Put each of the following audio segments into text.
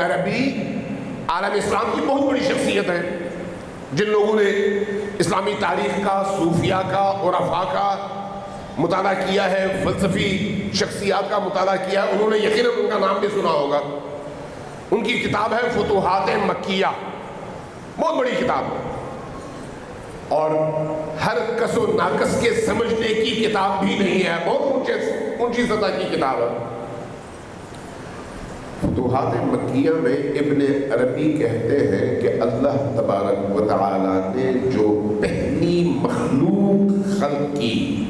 عربی عالم اسلام کی بہت بڑی شخصیت ہیں، جن لوگوں نے اسلامی تاریخ کا، صوفیہ کا، عرفاء کا مطالعہ کیا ہے، فلسفی شخصیات کا مطالعہ کیا ہے، انہوں نے یقیناً ان کا نام بھی سنا ہوگا۔ ان کی کتاب ہے فتوحات مکیہ، بہت بڑی کتاب ہے، اور ہر کس و ناقص کے سمجھنے کی کتاب بھی نہیں ہے، بہت اونچی سطح کی کتاب ہے۔ فتوحات مکیہ میں ابن عربی کہتے ہیں کہ اللہ تبارک و تعالیٰ نے جو پہلی مخلوق خلق کی،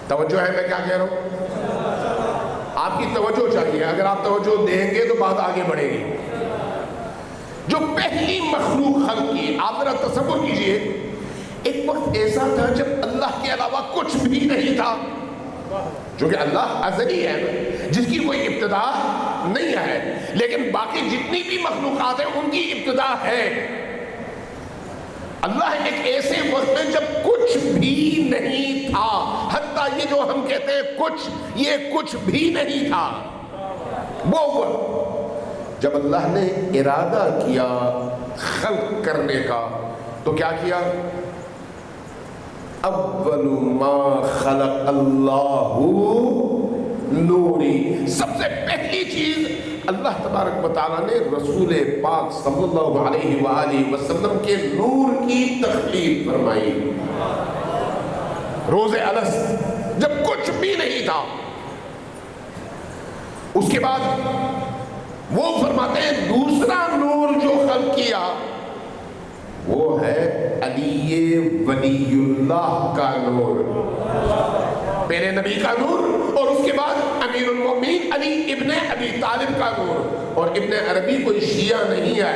توجہ ہے میں کیا کہہ رہا ہوں؟ آپ کی توجہ چاہیے، اگر آپ توجہ دیں گے تو بات آگے بڑھے گی۔ جو پہلی مخلوق خلق کی، آپ ذرا تصور کیجئے، ایک وقت ایسا تھا جب اللہ کے علاوہ کچھ بھی نہیں تھا، چونکہ اللہ ازلی ہے، جس کی کوئی ابتدا نہیں ہے، لیکن باقی جتنی بھی مخلوقات ہیں ان کی ابتدا ہے۔ اللہ ایک ایسے وقت میں جب کچھ بھی نہیں تھا، حتیٰ یہ جو ہم کہتے ہیں کچھ، یہ کچھ بھی نہیں تھا، وہ وقت جب اللہ نے ارادہ کیا خلق کرنے کا تو کیا کیا؟ اول ما خلق اللہ نوری، سب سے پہلی چیز اللہ تبارک و تعالیٰ نے رسول پاک صلی اللہ علیہ وآلہ وسلم کے نور کی تخلیق فرمائی۔ روز الست جب کچھ بھی نہیں تھا، اس کے بعد وہ فرماتے ہیں دوسرا نور جو خلق کیا وہ ہے علی ولی اللہ کا نور، میرے نبی کا نور، اور اس کے بعد امیر المؤمنین علی ابن ابی طالب کا نور۔ اور ابن عربی کوئی شیعہ نہیں ہے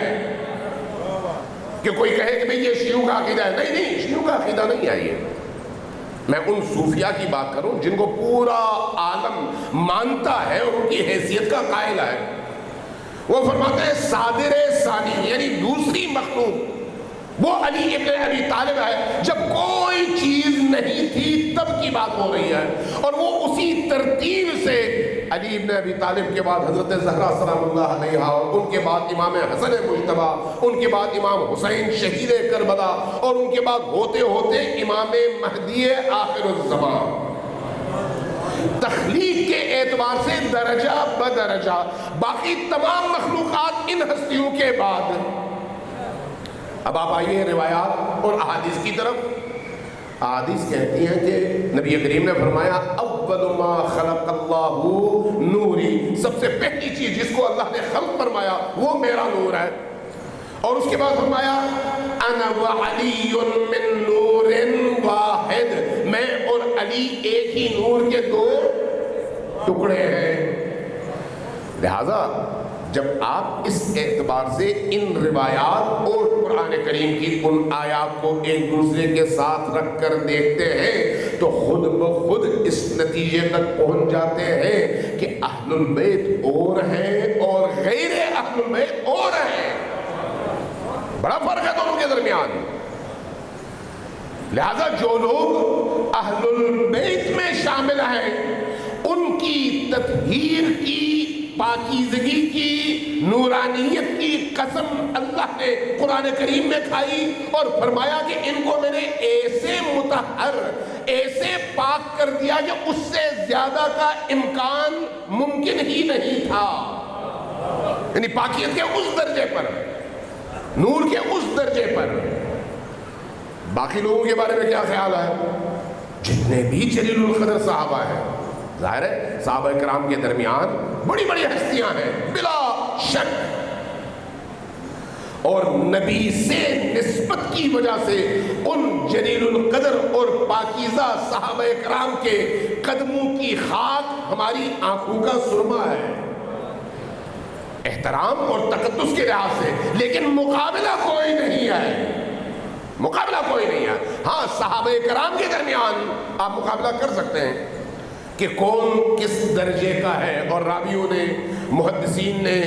کہ کوئی کہے کہ بھئی یہ شیعوں کا عقیدہ ہے، نہیں نہیں، شیعوں کا عقیدہ نہیں ہے یہ۔ میں ان صوفیہ کی بات کروں جن کو پورا عالم مانتا ہے اور ان کی حیثیت کا قائل ہے۔ وہ فرماتے ہیں صادر ثانی، یعنی دوسری مخلوق وہ علی ابن ابی طالب ہے، جب کوئی چیز نہیں تھی تب کی بات ہو رہی ہے، اور وہ اسی ترتیب سے علی ابن ابی طالب کے بعد حضرت زہرا سلام اللہ علیہا، اور ان کے بعد امام حسن مجتبی، ان کے بعد امام حسین شہید کربلا، اور ان کے بعد ہوتے ہوتے امام مہدی آخر الزمان۔ تخلیق کے اعتبار سے درجہ بدرجہ باقی تمام مخلوقات ان ہستیوں کے بعد۔ اب آپ آئیے روایات اور احادیث کی طرف۔ احادیث کہتی ہیں کہ نبی کریم نے فرمایا اول ما خلق اللہ نوری، سب سے پہلی چیز جس کو اللہ نے خلق فرمایا وہ میرا نور ہے، اور اس کے بعد فرمایا انا وعلی من نور واحد، میں اور علی ایک ہی نور کے دو ٹکڑے ہیں۔ لہذا جب آپ اس اعتبار سے ان روایات اور قرآن کریم کی ان آیات کو ایک دوسرے کے ساتھ رکھ کر دیکھتے ہیں تو خود بخود اس نتیجے تک پہنچ جاتے ہیں کہ اہل البیت اور ہیں اور غیر اہل البیت اور ہیں، بڑا فرق ہے دونوں کے درمیان۔ لہذا جو لوگ اہل البیت میں شامل ہیں ان کی تطہیر کی، پاکیزگی کی، نورانیت کی قسم اللہ نے قرآن کریم میں کھائی اور فرمایا کہ ان کو میں نے ایسے مطہر، ایسے پاک کر دیا کہ اس سے زیادہ کا امکان ممکن ہی نہیں تھا، یعنی پاکیت کے اس درجے پر، نور کے اس درجے پر۔ باقی لوگوں کے بارے میں کیا خیال ہے؟ جتنے بھی جلیل القدر صحابہ ہیں، ظاہر ہے صحابہ کرام کے درمیان بڑی بڑی ہستیاں ہیں بلا شک، اور نبی سے نسبت کی وجہ سے ان جلیل القدر اور پاکیزہ صحابہ کرام کے قدموں کی خاک ہماری آنکھوں کا سرما ہے، احترام اور تقدس کے لحاظ سے، لیکن مقابلہ کوئی نہیں ہے، مقابلہ کوئی نہیں ہے۔ ہاں صحابہ کرام کے درمیان آپ مقابلہ کر سکتے ہیں کہ کون کس درجے کا ہے، اور راویوں نے، محدثین نے،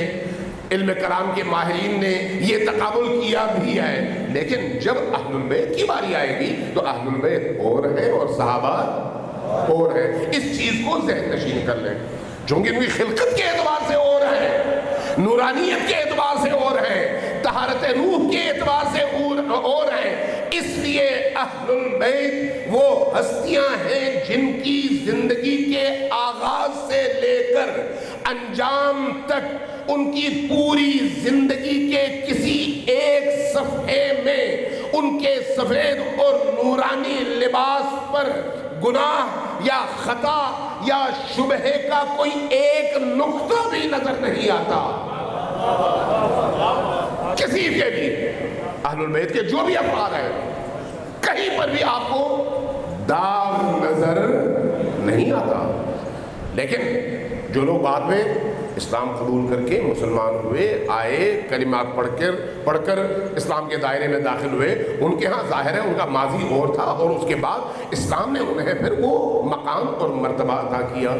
علم کلام کے ماہرین نے یہ تقابل کیا بھی ہے، لیکن جب اہل البیت کی باری آئے گی تو اہل البیت اور ہیں اور صحابہ اور ہیں۔ اس چیز کو ذہن نشین کر لیں۔ چونکہ ان کی خلقت کے اعتبار سے اور ہیں، نورانیت کے اعتبار سے اور ہیں، طہارت روح کے اعتبار سے اور ہیں، اس لیے اہل البیت وہ ہستیاں ہیں جن کی زندگی کے آغاز سے لے کر انجام تک ان کی پوری زندگی کے کسی ایک صفحے میں ان کے سفید اور نورانی لباس پر گناہ یا خطا یا شبہے کا کوئی ایک نقطہ بھی نظر نہیں آتا، کسی کے بھی اہل البیت کے جو بھی افراد ہیں کہیں پر بھی آپ کو داغ نظر نہیں آتا۔ لیکن جو لوگ بعد میں اسلام قبول کر کے مسلمان ہوئے، آئے، کلمات پڑھ کر اسلام کے دائرے میں داخل ہوئے، ان کے ہاں ظاہر ہے ان کا ماضی اور تھا، اور اس کے بعد اسلام نے انہیں پھر وہ مقام اور مرتبہ عطا کیا۔